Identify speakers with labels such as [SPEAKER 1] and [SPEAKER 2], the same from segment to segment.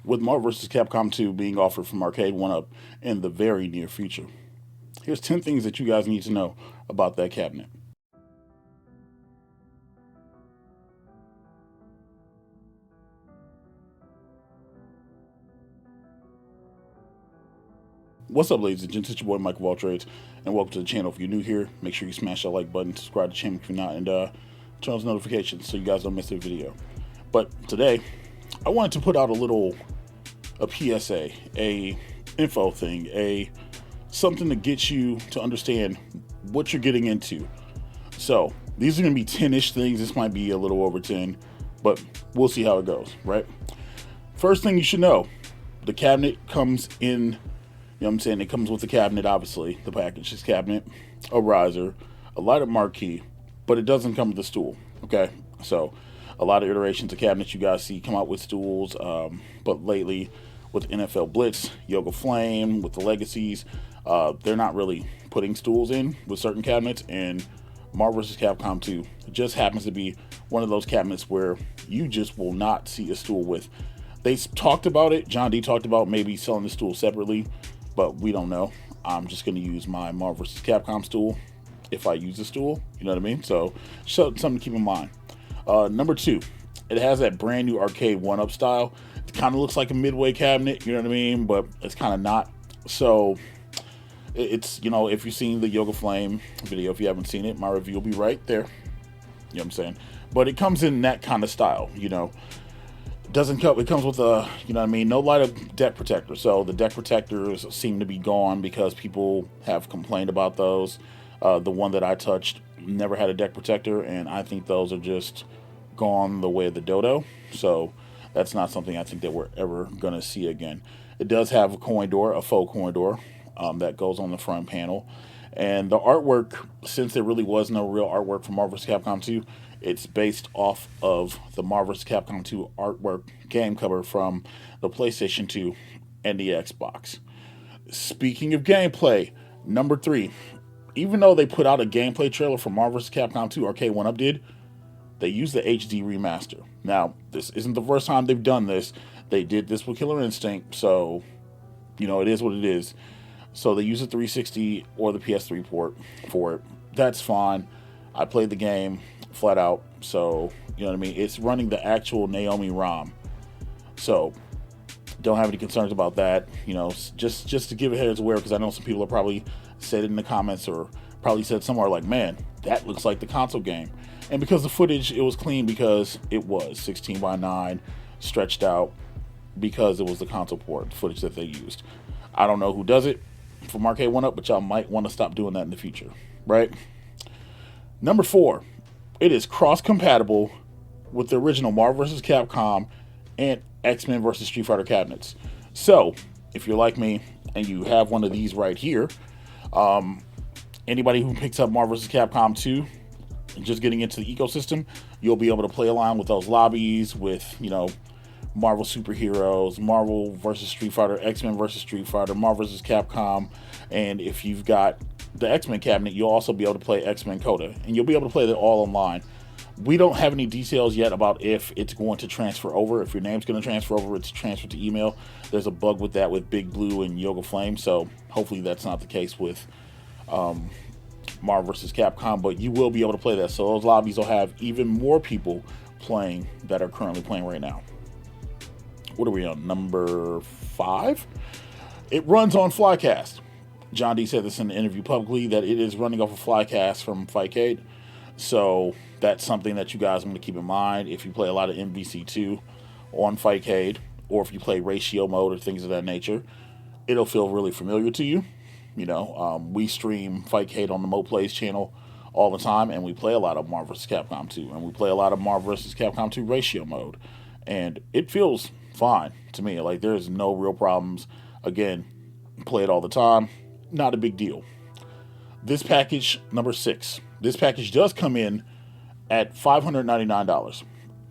[SPEAKER 1] with Marvel vs. Capcom 2 being offered from Arcade1Up in the very near future. Here's 10 things that you guys need to know about that cabinet. What's up, ladies and gents? It's your boy MikeOfAllTrades, and welcome to the channel. If you're new here, make sure you smash that like button, subscribe to the channel if you're not, and turn on those notifications so you guys don't miss a video. But today, I wanted to put out a PSA, a info thing, something to get you to understand what you're getting into. So these are going to be 10-ish things. This might be a little over 10, but we'll see how it goes, right? First thing you should know, the cabinet comes in. You know what I'm saying? It comes with the cabinet, obviously. The package is cabinet, a riser, a light-up marquee, but it doesn't come with a stool, okay? So a lot of iterations of cabinets you guys see come out with stools, but lately with NFL Blitz, Yoga Flame, with the Legacies, they're not really putting stools in with certain cabinets, and Marvel vs. Capcom 2 just happens to be one of those cabinets where you just will not see a stool with. They talked about it. John D talked about maybe selling the stool separately, but we don't know. I'm just going to use my Marvel vs. Capcom stool if I use the stool. You know what I mean? So something to keep in mind. Number 2, it has that brand new Arcade1Up style. It kind of looks like a midway cabinet, you know what I mean? But it's kind of not. So it's, you know, if you've seen the Yoga Flame video, if you haven't seen it, my review will be right there. You know what I'm saying? But it comes in that kind of style, you know. It comes with a, you know what I mean, no light up deck protector. So the deck protectors seem to be gone because people have complained about those. The one that I touched never had a deck protector, and I think those are just gone the way of the dodo. So that's not something I think that we're ever going to see again. It does have a coin door, a faux coin door, that goes on the front panel. And the artwork, since there really was no real artwork for Marvel vs. Capcom 2, it's based off of the Marvel vs. Capcom 2 artwork game cover from the PlayStation 2 and the Xbox. Speaking of gameplay, number 3, even though they put out a gameplay trailer for Marvel vs. Capcom 2, Arcade1Up did, they used the HD remaster. Now, this isn't the first time they've done this. They did this with Killer Instinct, so, you know, it is what it is. So they use the 360 or the PS3 port for it. That's fine. I played the game flat out, so you know what I mean. It's running the actual Naomi ROM, so don't have any concerns about that. You know, just to give a heads aware, because I know some people have probably said it in the comments or probably said somewhere like, "Man, that looks like the console game." And because the footage, it was clean because it was 16:9 stretched out because it was the console port footage that they used. I don't know who does it from Arcade1Up, but y'all might want to stop doing that in the future, right? Number 4, it is cross-compatible with the original Marvel vs. Capcom and X-Men vs. Street Fighter cabinets. So, if you're like me and you have one of these right here, anybody who picks up Marvel vs. Capcom 2 and just getting into the ecosystem, you'll be able to play along with those lobbies with, you know, Marvel superheroes, Marvel vs. Street Fighter, X-Men vs. Street Fighter, Marvel vs. Capcom, and if you've got the X-Men cabinet, you'll also be able to play X-Men Coda, and you'll be able to play that all online. We don't have any details yet about if it's going to transfer over, if your name's going to transfer over, it's transferred to email. There's a bug with that with Big Blue and Yoga Flame, so hopefully that's not the case with Marvel vs. Capcom, but you will be able to play that. So those lobbies will have even more people playing that are currently playing right now. What are we on? Number 5? It runs on Flycast. John D said this in the interview publicly that it is running off of Flycast from Fightcade. So that's something that you guys want to keep in mind if you play a lot of MVC2 on Fightcade, or if you play ratio mode or things of that nature. It'll feel really familiar to you. You know, we stream Fightcade on the Mo Plays channel all the time, and we play a lot of Marvel vs. Capcom 2, and we play a lot of Marvel vs. Capcom 2 ratio mode, and it feels fine to me. Like, there's no real problems. Again, play it all the time, not a big deal. This package, number 6, this package does come in at $599.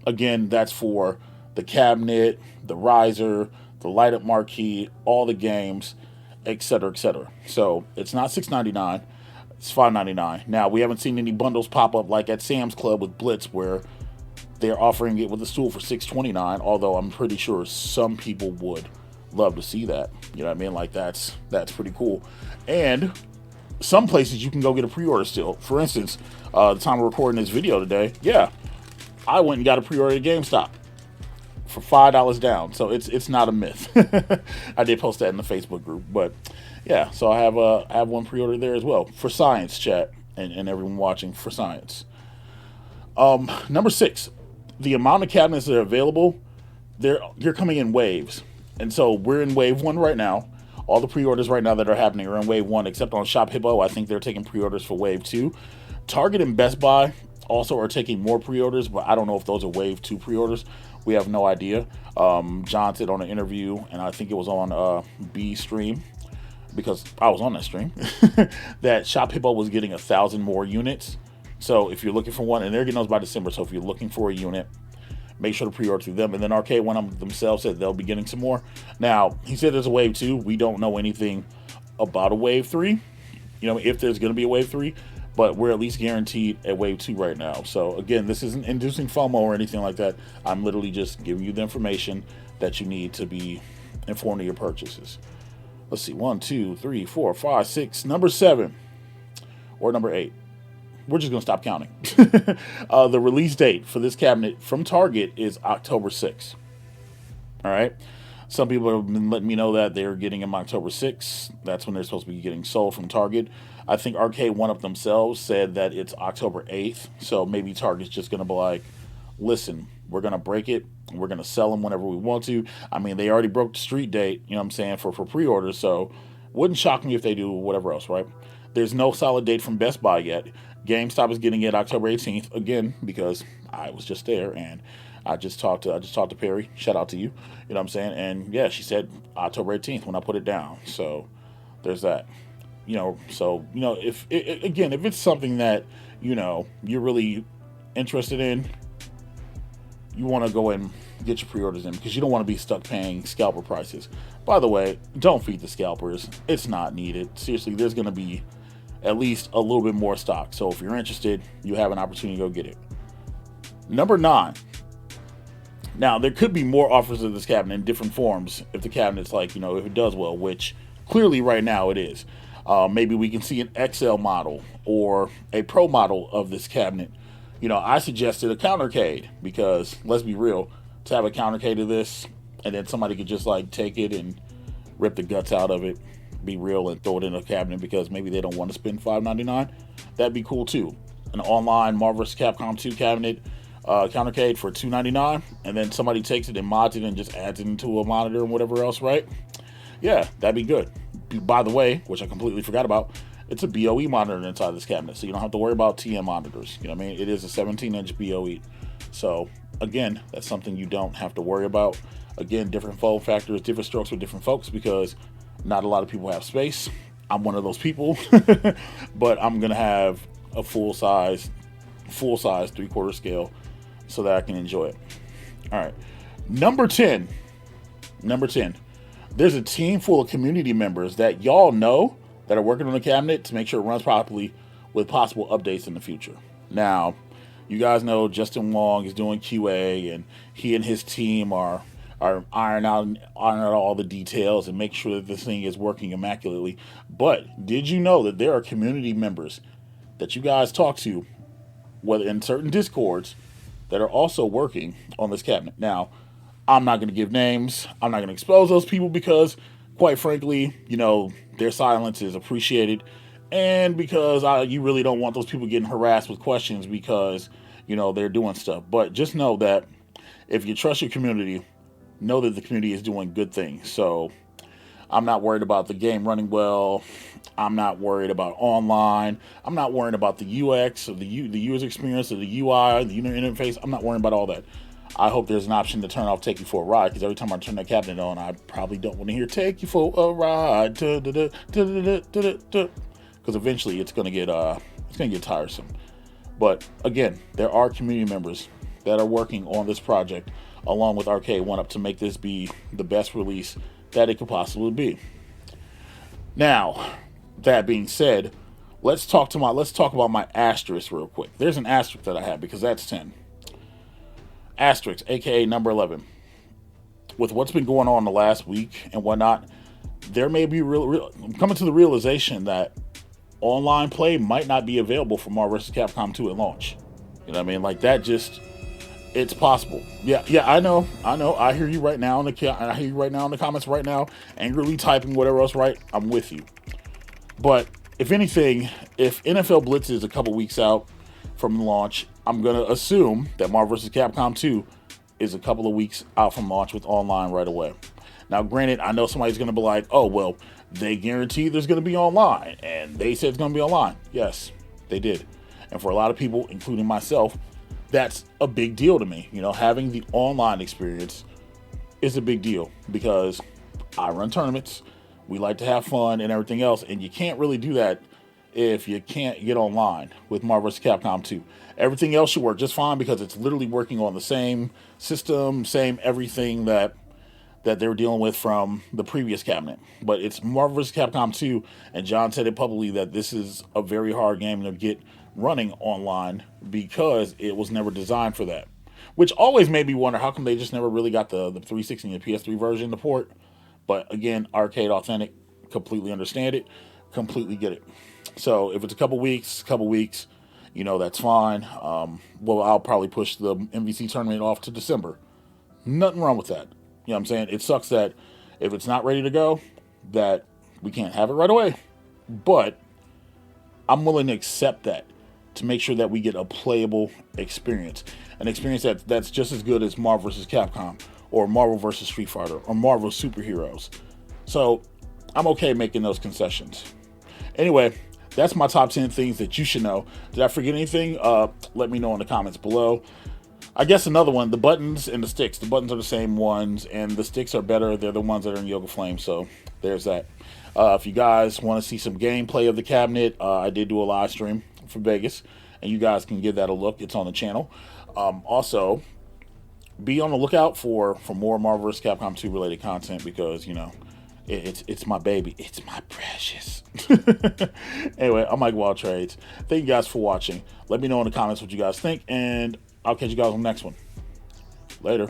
[SPEAKER 1] Again, that's for the cabinet, the riser, the light up marquee, all the games, etc., etc. So it's not $699, it's $599. Now, we haven't seen any bundles pop up like at Sam's Club with Blitz, where They're offering it with a stool for $629, although I'm pretty sure some people would love to see that. You know what I mean? Like, that's pretty cool. And some places you can go get a pre-order still. For instance, the time we're recording this video today, yeah, I went and got a pre-order at GameStop for $5 down. So it's not a myth. I did post that in the Facebook group, but yeah, so I have one pre-order there as well for science, chat, and everyone watching, for science. Number 6, the amount of cabinets that are available, they're coming in waves. And so we're in wave 1 right now. All the pre-orders right now that are happening are in wave 1, except on Shop Hippo. I think they're taking pre-orders for wave 2. Target and Best Buy also are taking more pre-orders, but I don't know if those are wave 2 pre-orders. We have no idea. John said on an interview, and I think it was on B stream, because I was on that stream, that Shop Hippo was getting 1,000 more units. So if you're looking for one, and they're getting those by December, so if you're looking for a unit, make sure to pre-order through them. And then Arcade1Up themselves said they'll be getting some more. Now, he said there's a wave 2. We don't know anything about a wave 3, you know, if there's going to be a wave 3, but we're at least guaranteed a wave 2 right now. So again, this isn't inducing FOMO or anything like that. I'm literally just giving you the information that you need to be informed of your purchases. Let's see, 1, 2, 3, 4, 5, 6, number 7, or number 8. We're just going to stop counting. The release date for this cabinet from Target is October 6th. All right. Some people have been letting me know that they're getting them October 6th. That's when they're supposed to be getting sold from Target. I think Arcade1Up themselves said that it's October 8th. So maybe Target's just going to be like, listen, we're going to break it. We're going to sell them whenever we want to. I mean, they already broke the street date, you know what I'm saying, for pre-orders. So wouldn't shock me if they do whatever else, right? There's no solid date from Best Buy yet. GameStop is getting it October 18th, again, because I was just there, and I just talked to Perry. Shout out to you. You know what I'm saying? And yeah, she said October 18th when I put it down. So there's that. You know, so, you know, if it's something that, you know, you're really interested in, you want to go and get your pre-orders in, because you don't want to be stuck paying scalper prices. By the way, don't feed the scalpers. It's not needed. Seriously, there's going to be at least a little bit more stock. So if you're interested, you have an opportunity to go get it. Number 9. Now, there could be more offers of this cabinet in different forms if the cabinet's like, you know, if it does well, which clearly right now it is. Maybe we can see an XL model or a Pro model of this cabinet. You know, I suggested a countercade, because let's be real, to have a countercade of this and then somebody could just like take it and rip the guts out of it, be real, and throw it in a cabinet because maybe they don't want to spend $5.99. That'd be cool too. An online Marvel vs. Capcom 2 cabinet countercade for $2.99, and then somebody takes it and mods it and just adds it into a monitor and whatever else, right? Yeah, that'd be good. By the way, which I completely forgot about, it's a BOE monitor inside this cabinet, so you don't have to worry about TM monitors. You know what I mean? It is a 17-inch BOE. So again, that's something you don't have to worry about. Again, different form factors, different strokes for different folks, because not a lot of people have space. I'm one of those people, but I'm gonna have a full size 3/4 scale so that I can enjoy it. All right, number 10. There's a team full of community members that y'all know that are working on the cabinet to make sure it runs properly with possible updates in the future. Now, you guys know Justin Wong is doing QA, and he and his team are iron out all the details and make sure that this thing is working immaculately. But did you know that there are community members that you guys talk to, whether in certain Discords, that are also working on this cabinet? Now, I'm not going to give names. I'm not going to expose those people because, quite frankly, you know, their silence is appreciated, and because you really don't want those people getting harassed with questions because, you know, they're doing stuff. But just know that if you trust your community, know that the community is doing good things. So I'm not worried about the game running well. I'm not worried about online. I'm not worried about the UX or the user experience or the UI, the user interface. I'm not worried about all that. I hope there's an option to turn off "Take You for a Ride," because every time I turn that cabinet on, I probably don't want to hear "Take You for a Ride," because eventually it's gonna get tiresome. But again, there are community members that are working on this project along with Arcade1Up to make this be the best release that it could possibly be. Now, that being said, let's talk about my asterisk real quick. There's an asterisk that I have because that's 10. Asterisk, aka number 11. With what's been going on the last week and whatnot, there may be I'm coming to the realization that online play might not be available for Marvel vs. Capcom 2 at launch. You know what I mean? Like that just, it's possible. Yeah, I know. I hear you right now in the comments right now, angrily typing whatever else, right? I'm with you. But if anything, if NFL Blitz is a couple weeks out from launch, I'm going to assume that Marvel vs. Capcom 2 is a couple of weeks out from launch with online right away. Now, granted, I know somebody's going to be like, oh, well, they guarantee there's going to be online, and they said it's going to be online. Yes, they did. And for a lot of people, including myself, that's a big deal to me. You know, having the online experience is a big deal because I run tournaments. We like to have fun and everything else, and you can't really do that if you can't get online with Marvel vs. Capcom 2. Everything else should work just fine because it's literally working on the same system, same everything that they were dealing with from the previous cabinet. But it's Marvel vs. Capcom 2, and John said it publicly that this is a very hard game to get running online because it was never designed for that. Which always made me wonder how come they just never really got the 360 and the PS3 version to port. But again, Arcade Authentic, completely understand it, completely get it. So if it's a couple weeks, you know, that's fine. Well, I'll probably push the MVC tournament off to December. Nothing wrong with that. You know what I'm saying? It sucks that if it's not ready to go, that we can't have it right away. But I'm willing to accept that to make sure that we get a playable experience. An experience that's just as good as Marvel vs. Capcom or Marvel vs. Street Fighter or Marvel Superheroes. So I'm okay making those concessions. Anyway, that's my top 10 things that you should know. Did I forget anything? Let me know in the comments below. I guess another one, the buttons and the sticks. The buttons are the same ones, and the sticks are better. They're the ones that are in Yoga Flame, so there's that. If you guys want to see some gameplay of the cabinet, I did do a live stream for Vegas, and you guys can give that a look. It's on the channel. Also, be on the lookout for more Marvel vs. Capcom 2 related content because, you know, it's my baby. It's my precious. Anyway, I'm MikeOfAllTrades. Thank you guys for watching. Let me know in the comments what you guys think, and I'll catch you guys on the next one. Later.